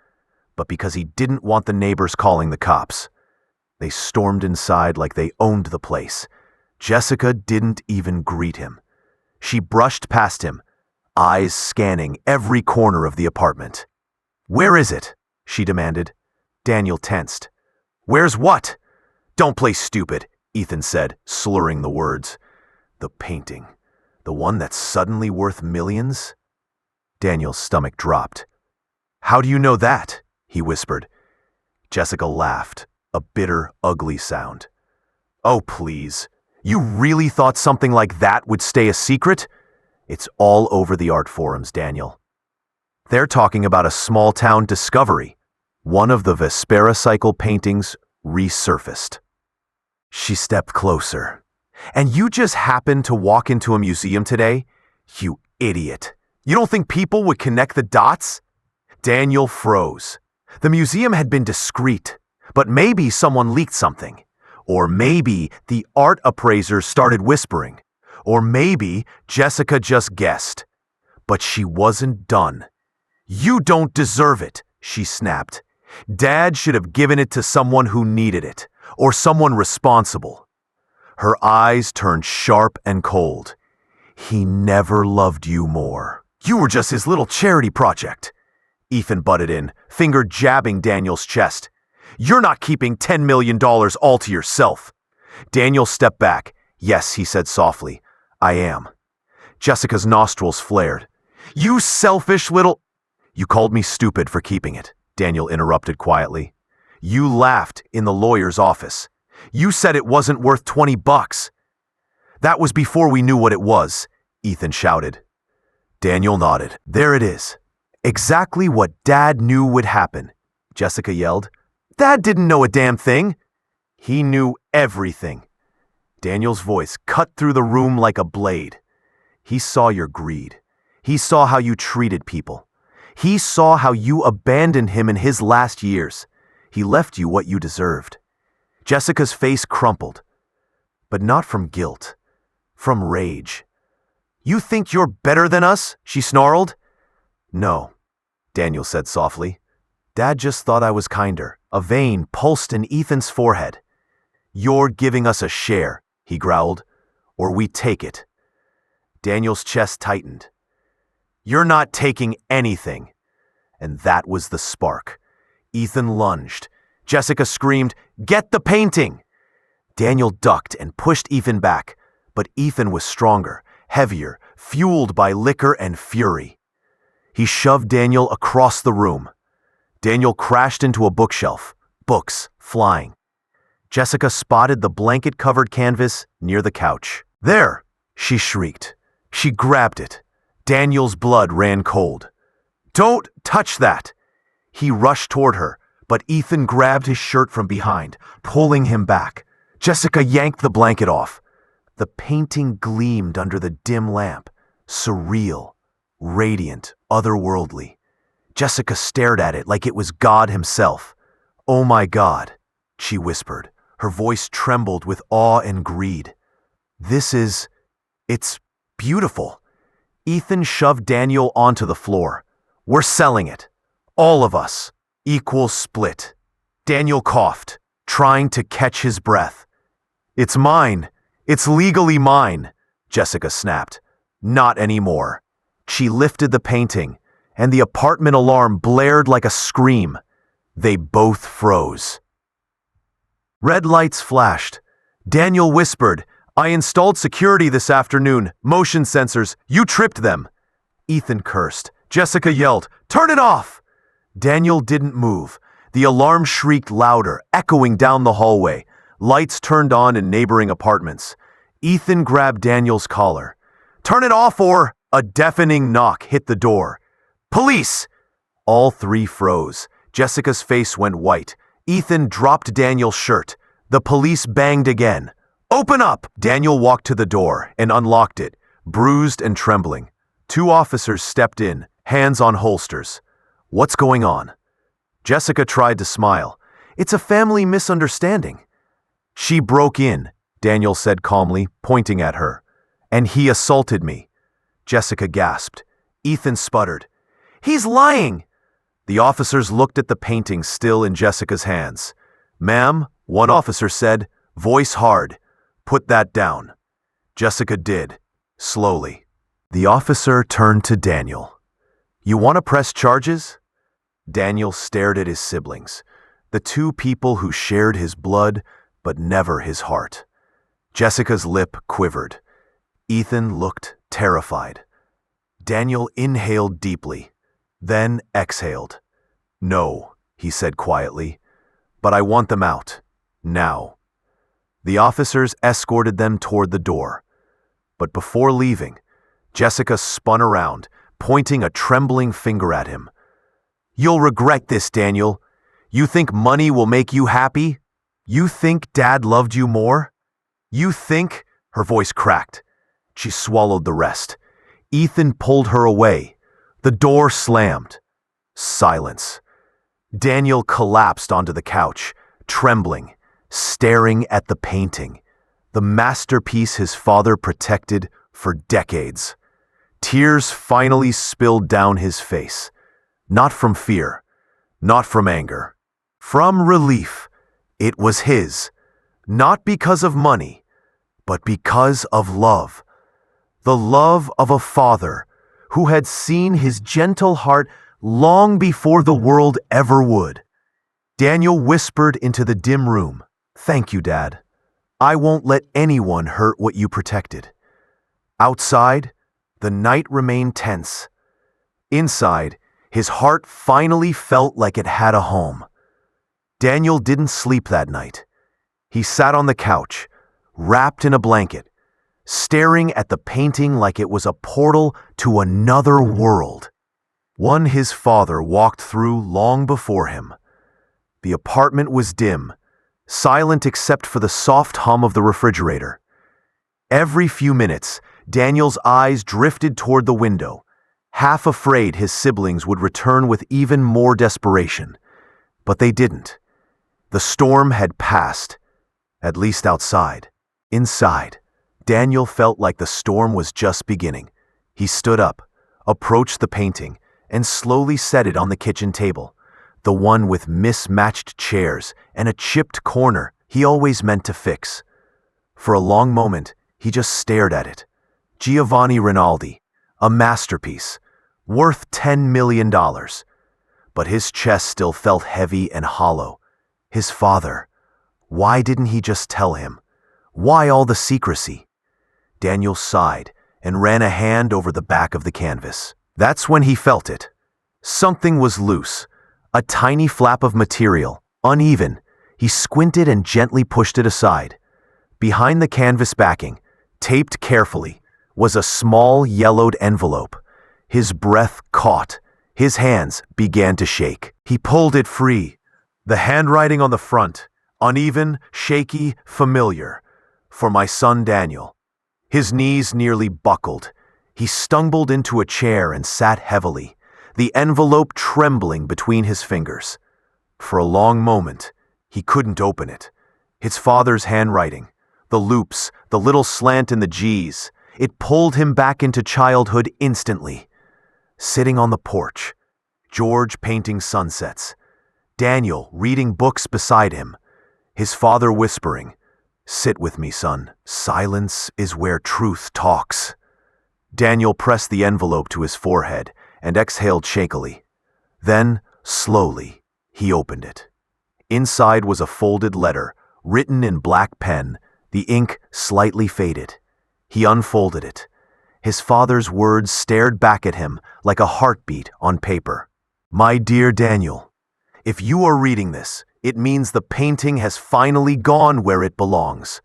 but because he didn't want the neighbors calling the cops. They stormed inside like they owned the place. Jessica didn't even greet him. She brushed past him, eyes scanning every corner of the apartment. Where is it? She demanded. Daniel tensed. Where's what? Don't play stupid, Ethan said, slurring the words. The painting. The one that's suddenly worth millions? Daniel's stomach dropped. How do you know that? He whispered. Jessica laughed, a bitter, ugly sound. Oh, please. You really thought something like that would stay a secret? It's all over the art forums, Daniel. They're talking about a small-town discovery. One of the Vespera cycle paintings resurfaced. She stepped closer. And you just happened to walk into a museum today? You idiot. You don't think people would connect the dots? Daniel froze. The museum had been discreet, but maybe someone leaked something. Or maybe the art appraisers started whispering. Or maybe Jessica just guessed. But she wasn't done. You don't deserve it, she snapped. Dad should have given it to someone who needed it, or someone responsible. Her eyes turned sharp and cold. He never loved you more. You were just his little charity project. Ethan butted in, finger jabbing Daniel's chest. You're not keeping $10 million all to yourself. Daniel stepped back. Yes, he said softly. I am. Jessica's nostrils flared. You selfish little... You called me stupid for keeping it, Daniel interrupted quietly. You laughed in the lawyer's office. You said it wasn't worth $20. That was before we knew what it was, Ethan shouted. Daniel nodded. There it is. Exactly what Dad knew would happen, Jessica yelled. Dad didn't know a damn thing. He knew everything. Daniel's voice cut through the room like a blade. He saw your greed. He saw how you treated people. He saw how you abandoned him in his last years. He left you what you deserved. Jessica's face crumpled. But not from guilt. From rage. You think you're better than us? She snarled. No, Daniel said softly. Dad just thought I was kinder. A vein pulsed in Ethan's forehead. You're giving us a share, he growled, or we take it. Daniel's chest tightened. You're not taking anything. And that was the spark. Ethan lunged. Jessica screamed, Get the painting! Daniel ducked and pushed Ethan back, but Ethan was stronger, heavier, fueled by liquor and fury. He shoved Daniel across the room. Daniel crashed into a bookshelf, books flying. Jessica spotted the blanket-covered canvas near the couch. There, she shrieked. She grabbed it. Daniel's blood ran cold. Don't touch that! He rushed toward her, but Ethan grabbed his shirt from behind, pulling him back. Jessica yanked the blanket off. The painting gleamed under the dim lamp, surreal, radiant, otherworldly. Jessica stared at it like it was God himself. Oh my God, she whispered. Her voice trembled with awe and greed. It's beautiful. Ethan shoved Daniel onto the floor. We're selling it. All of us. Equal split. Daniel coughed, trying to catch his breath. It's mine. It's legally mine, Jessica snapped. Not anymore. She lifted the painting, and the apartment alarm blared like a scream. They both froze. Red lights flashed. Daniel whispered, I installed security this afternoon, motion sensors. You tripped them. Ethan cursed. Jessica yelled, Turn it off! Daniel didn't move. The alarm shrieked louder, echoing down the hallway. Lights turned on in neighboring apartments. Ethan grabbed Daniel's collar. Turn it off or... A deafening knock hit the door. Police! All three froze. Jessica's face went white. Ethan dropped Daniel's shirt. The police banged again. Open up! Daniel walked to the door and unlocked it, bruised and trembling. Two officers stepped in, hands on holsters. What's going on? Jessica tried to smile. It's a family misunderstanding. She broke in, Daniel said calmly, pointing at her. And he assaulted me. Jessica gasped. Ethan sputtered. He's lying! The officers looked at the painting still in Jessica's hands. Ma'am, one officer said, voice hard. Put that down. Jessica did, slowly. The officer turned to Daniel. You want to press charges? Daniel stared at his siblings, the two people who shared his blood but never his heart. Jessica's lip quivered. Ethan looked terrified. Daniel inhaled deeply, then exhaled. No, he said quietly, but I want them out, now. The officers escorted them toward the door. But before leaving, Jessica spun around, pointing a trembling finger at him. You'll regret this, Daniel. You think money will make you happy? You think Dad loved you more? You think... Her voice cracked. She swallowed the rest. Ethan pulled her away. The door slammed. Silence. Daniel collapsed onto the couch, trembling, staring at the painting, the masterpiece his father protected for decades. Tears finally spilled down his face. Not from fear, not from anger, from relief. It was his, not because of money, but because of love. The love of a father who had seen his gentle heart long before the world ever would. Daniel whispered into the dim room, Thank you, Dad. I won't let anyone hurt what you protected. Outside, the night remained tense. Inside, his heart finally felt like it had a home. Daniel didn't sleep that night. He sat on the couch, wrapped in a blanket, staring at the painting like it was a portal to another world. One his father walked through long before him. The apartment was dim, silent except for the soft hum of the refrigerator. Every few minutes, Daniel's eyes drifted toward the window, half afraid his siblings would return with even more desperation. But they didn't. The storm had passed, at least outside. Inside, Daniel felt like the storm was just beginning. He stood up, approached the painting, and slowly set it on the kitchen table, the one with mismatched chairs and a chipped corner he always meant to fix. For a long moment, he just stared at it. Giovanni Rinaldi, a masterpiece, worth $10 million. But his chest still felt heavy and hollow. His father. Why didn't he just tell him? Why all the secrecy? Daniel sighed and ran a hand over the back of the canvas. That's when he felt it. Something was loose. A tiny flap of material, uneven. He squinted and gently pushed it aside. Behind the canvas backing, taped carefully, was a small yellowed envelope. His breath caught. His hands began to shake. He pulled it free. The handwriting on the front, uneven, shaky, familiar. For my son Daniel. His knees nearly buckled. He stumbled into a chair and sat heavily, the envelope trembling between his fingers. For a long moment, he couldn't open it. His father's handwriting, the loops, the little slant in the G's, it pulled him back into childhood instantly. Sitting on the porch, George painting sunsets, Daniel reading books beside him, his father whispering, Sit with me, son. Silence is where truth talks. Daniel pressed the envelope to his forehead and exhaled shakily. Then, slowly, he opened it. Inside was a folded letter, written in black pen, the ink slightly faded. He unfolded it. His father's words stared back at him like a heartbeat on paper. My dear Daniel, if you are reading this, it means the painting has finally gone where it belongs.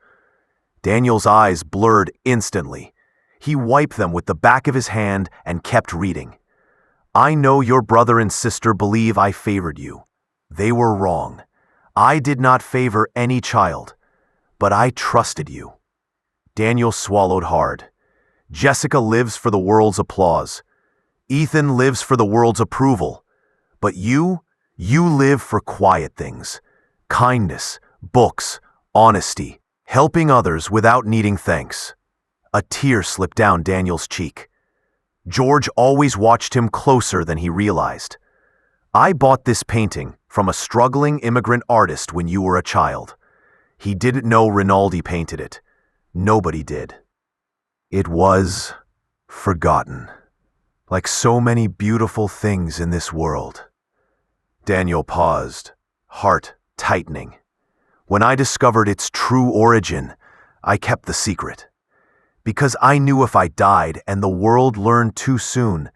Daniel's eyes blurred instantly. He wiped them with the back of his hand and kept reading. I know your brother and sister believe I favored you. They were wrong. I did not favor any child, but I trusted you. Daniel swallowed hard. Jessica lives for the world's applause. Ethan lives for the world's approval. But you live for quiet things. Kindness, books, honesty, helping others without needing thanks. A tear slipped down Daniel's cheek. George always watched him closer than he realized. I bought this painting from a struggling immigrant artist when you were a child. He didn't know Rinaldi painted it. Nobody did. It was forgotten, like so many beautiful things in this world. Daniel paused, heart tightening. When I discovered its true origin, I kept the secret. Because I knew if I died and the world learned too soon,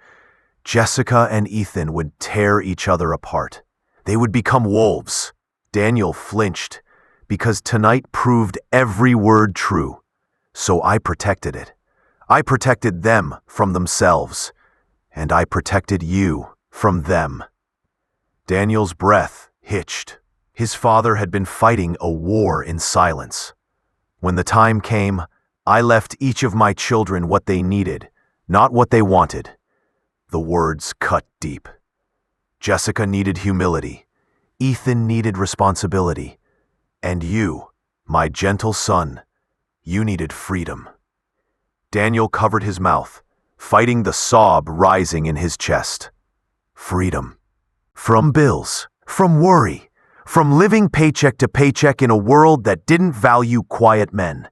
Jessica and Ethan would tear each other apart. They would become wolves. Daniel flinched, because tonight proved every word true. So I protected it. I protected them from themselves, and I protected you from them. Daniel's breath hitched. His father had been fighting a war in silence. When the time came, I left each of my children what they needed, not what they wanted. The words cut deep. Jessica needed humility. Ethan needed responsibility. And you, my gentle son, you needed freedom. Daniel covered his mouth, fighting the sob rising in his chest. Freedom. From bills, from worry, from living paycheck to paycheck in a world that didn't value quiet men.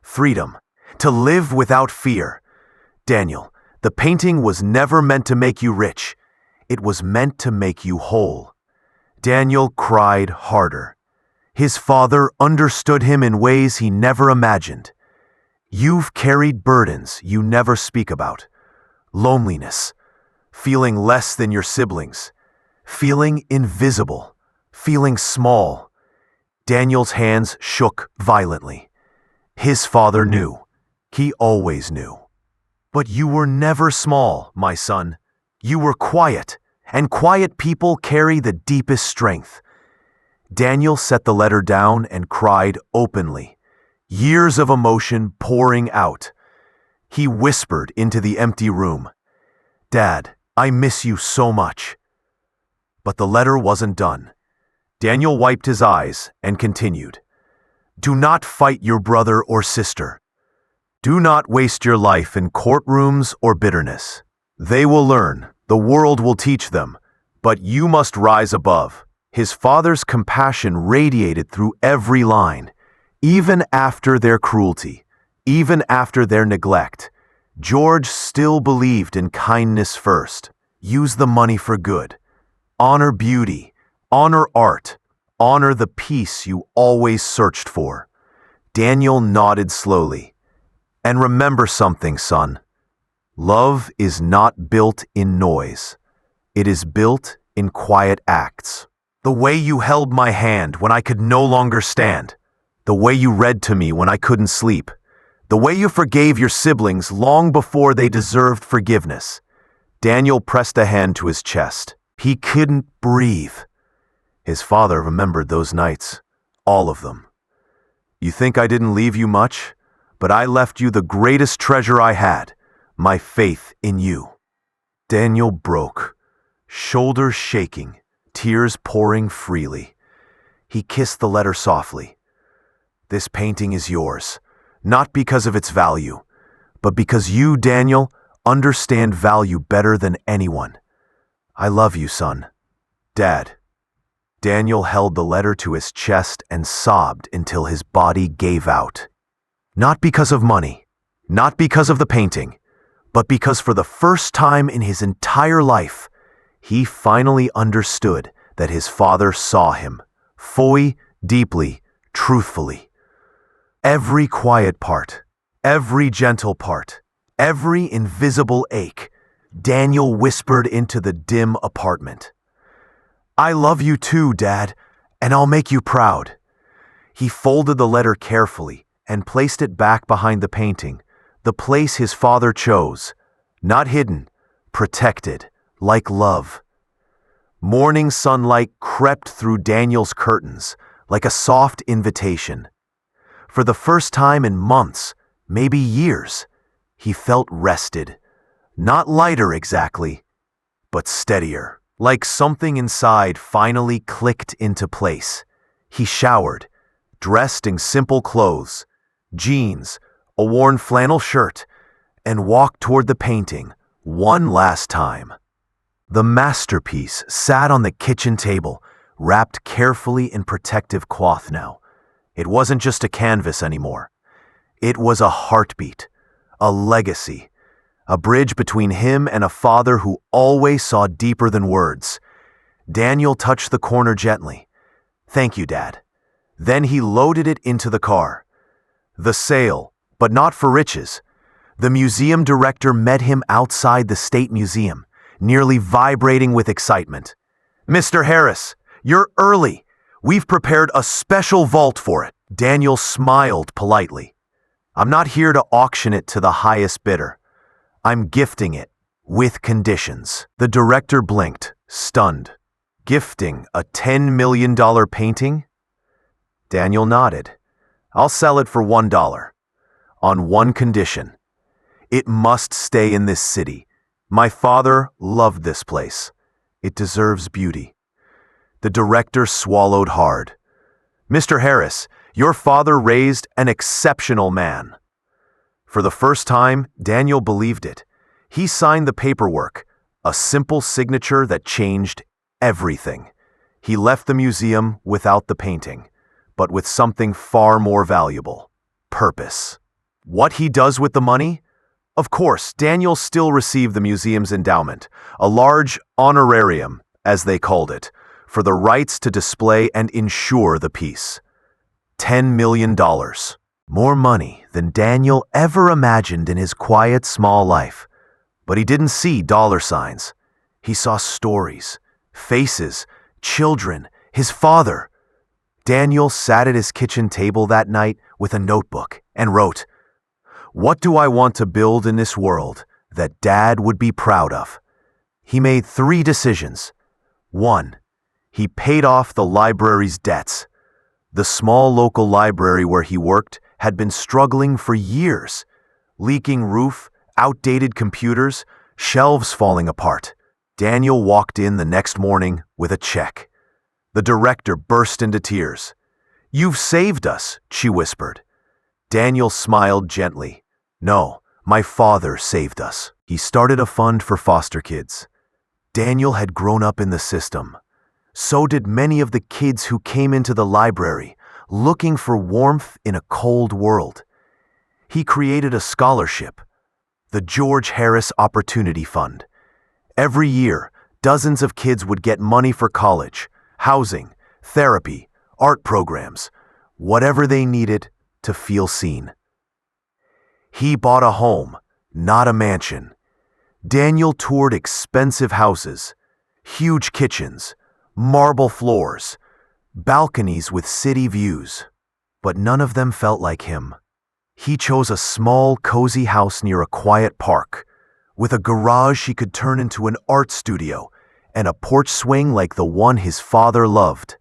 Freedom. To live without fear. Daniel, the painting was never meant to make you rich. It was meant to make you whole. Daniel cried harder. His father understood him in ways he never imagined. You've carried burdens you never speak about. Loneliness, feeling less than your siblings, feeling invisible, feeling small. Daniel's hands shook violently. His father knew. He always knew. But you were never small, my son. You were quiet, and quiet people carry the deepest strength. Daniel set the letter down and cried openly, years of emotion pouring out. He whispered into the empty room, "Dad, I miss you so much." But the letter wasn't done. Daniel wiped his eyes and continued, "Do not fight your brother or sister. Do not waste your life in courtrooms or bitterness. They will learn, the world will teach them, but you must rise above." His father's compassion radiated through every line. Even after their cruelty, even after their neglect, George still believed in kindness first. Use the money for good. Honor beauty. Honor art. Honor the peace you always searched for. Daniel nodded slowly. And remember something, son. Love is not built in noise. It is built in quiet acts. The way you held my hand when I could no longer stand. The way you read to me when I couldn't sleep. The way you forgave your siblings long before they deserved forgiveness. Daniel pressed a hand to his chest. He couldn't breathe. His father remembered those nights. All of them. You think I didn't leave you much? But I left you the greatest treasure I had. My faith in you. Daniel broke. Shoulders shaking. Tears pouring freely. He kissed the letter softly. This painting is yours, not because of its value, but because you, Daniel, understand value better than anyone. I love you, son. Dad. Daniel held the letter to his chest and sobbed until his body gave out. Not because of money, not because of the painting, but because for the first time in his entire life, he finally understood that his father saw him, fully, deeply, truthfully. Every quiet part, every gentle part, every invisible ache, Daniel whispered into the dim apartment. I love you too, Dad, and I'll make you proud. He folded the letter carefully and placed it back behind the painting, the place his father chose, not hidden, protected, like love. Morning sunlight crept through Daniel's curtains like a soft invitation. For the first time in months, maybe years, he felt rested. Not lighter exactly, but steadier, Like something inside finally clicked into place. He showered, dressed in simple clothes, jeans, a worn flannel shirt, and walked toward the painting one last time. The masterpiece sat on the kitchen table, wrapped carefully in protective cloth now. It wasn't just a canvas anymore. It was a heartbeat, a legacy, a bridge between him and a father who always saw deeper than words. Daniel touched the corner gently. "Thank you, Dad." Then he loaded it into the car. The sale, but not for riches. The museum director met him outside the State Museum, nearly vibrating with excitement. "Mr. Harris, you're early. We've prepared a special vault for it." Daniel smiled politely. "I'm not here to auction it to the highest bidder. I'm gifting it, with conditions." The director blinked, stunned. "Gifting a $10 million painting?" Daniel nodded. "I'll sell it for $1, on one condition. It must stay in this city. My father loved this place. It deserves beauty." The director swallowed hard. "Mr. Harris, your father raised an exceptional man." For the first time, Daniel believed it. He signed the paperwork, a simple signature that changed everything. He left the museum without the painting, but with something far more valuable: purpose. What he does with the money? Of course, Daniel still received the museum's endowment, a large honorarium, as they called it, for the rights to display and insure the piece. $10 million. More money than Daniel ever imagined in his quiet, small life. But he didn't see dollar signs. He saw stories, faces, children, his father. Daniel sat at his kitchen table that night with a notebook and wrote, "What do I want to build in this world that Dad would be proud of?" He made 3 decisions. 1. He paid off the library's debts. The small local library where he worked had been struggling for years. Leaking roof, outdated computers, shelves falling apart. Daniel walked in the next morning with a check. The director burst into tears. "You've saved us," she whispered. Daniel smiled gently. "No, my father saved us." He started a fund for foster kids. Daniel had grown up in the system. So did many of the kids who came into the library, looking for warmth in a cold world. He created a scholarship, the George Harris Opportunity Fund. Every year, dozens of kids would get money for college, housing, therapy, art programs, whatever they needed to feel seen. He bought a home, not a mansion. Daniel toured expensive houses, huge kitchens, marble floors, balconies with city views, but none of them felt like him. He chose a small, cozy house near a quiet park, with a garage he could turn into an art studio and a porch swing like the one his father loved.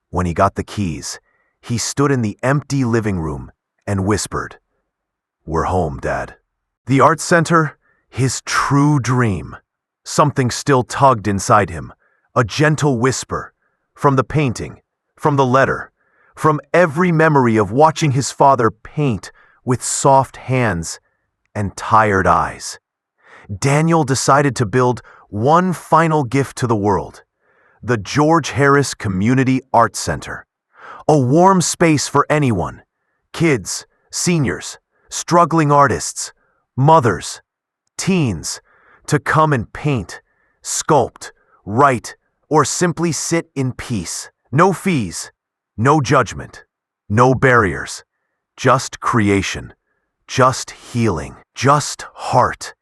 When he got the keys, he stood in the empty living room and whispered, "We're home, Dad." The art center, his true dream. Something still tugged inside him, a gentle whisper, from the painting, from the letter, from every memory of watching his father paint with soft hands and tired eyes. Daniel decided to build one final gift to the world: the George Harris Community Art Center. A warm space for anyone, kids, seniors, struggling artists, mothers, teens, to come and paint, sculpt, write, or simply sit in peace. No fees, no judgment, no barriers, just creation, just healing, just heart.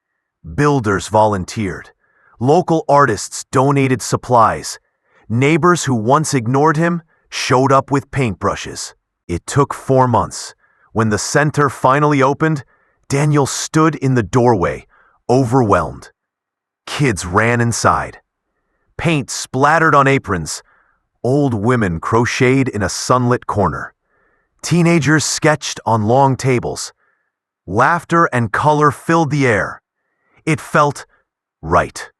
Builders volunteered. Local artists donated supplies. Neighbors who once ignored him showed up with paintbrushes. It took 4 months. When the center finally opened, Daniel stood in the doorway, overwhelmed. Kids ran inside. Paint splattered on aprons. Old women crocheted in a sunlit corner. Teenagers sketched on long tables. Laughter and color filled the air. It felt right.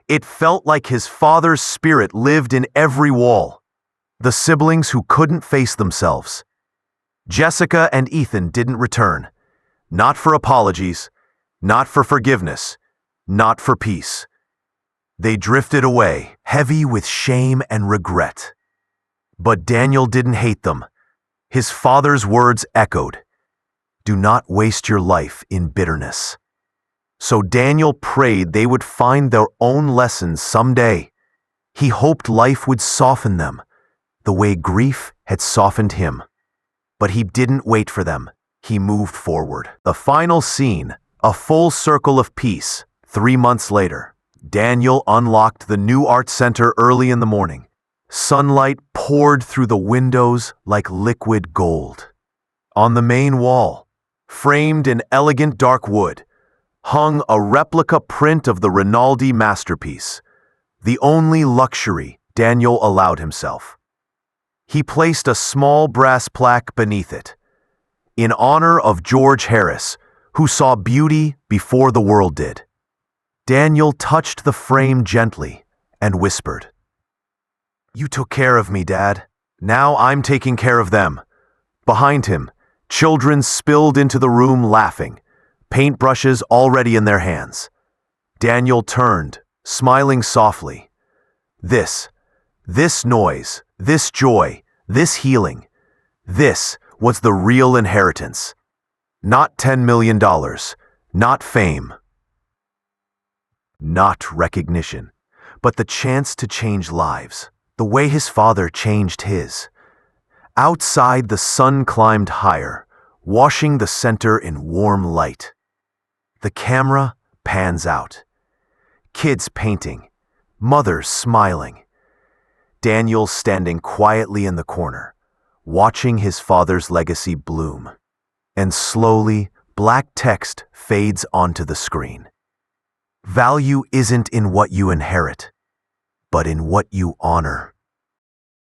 It felt like his father's spirit lived in every wall. The siblings who couldn't face themselves. Jessica and Ethan didn't return. Not for apologies, not for forgiveness, not for peace. They drifted away, heavy with shame and regret. But Daniel didn't hate them. His father's words echoed, "Do not waste your life in bitterness." So Daniel prayed they would find their own lessons someday. He hoped life would soften them, the way grief had softened him. But he didn't wait for them. He moved forward. The final scene, a full circle of peace. 3 months later, Daniel unlocked the new art center early in the morning. Sunlight poured through the windows like liquid gold. On the main wall, framed in elegant dark wood, hung a replica print of the Rinaldi masterpiece, the only luxury Daniel allowed himself. He placed a small brass plaque beneath it, in honor of George Harris, who saw beauty before the world did. Daniel touched the frame gently and whispered, "You took care of me, Dad. Now I'm taking care of them." Behind him, children spilled into the room laughing, paintbrushes already in their hands. Daniel turned, smiling softly. This noise, this joy, this healing, this was the real inheritance. Not $10 million, not fame, not recognition, but the chance to change lives, the way his father changed his. Outside, the sun climbed higher, washing the center in warm light. The camera pans out. Kids painting, mothers smiling. Daniel standing quietly in the corner, watching his father's legacy bloom. And slowly, black text fades onto the screen. Value isn't in what you inherit, but in what you honor.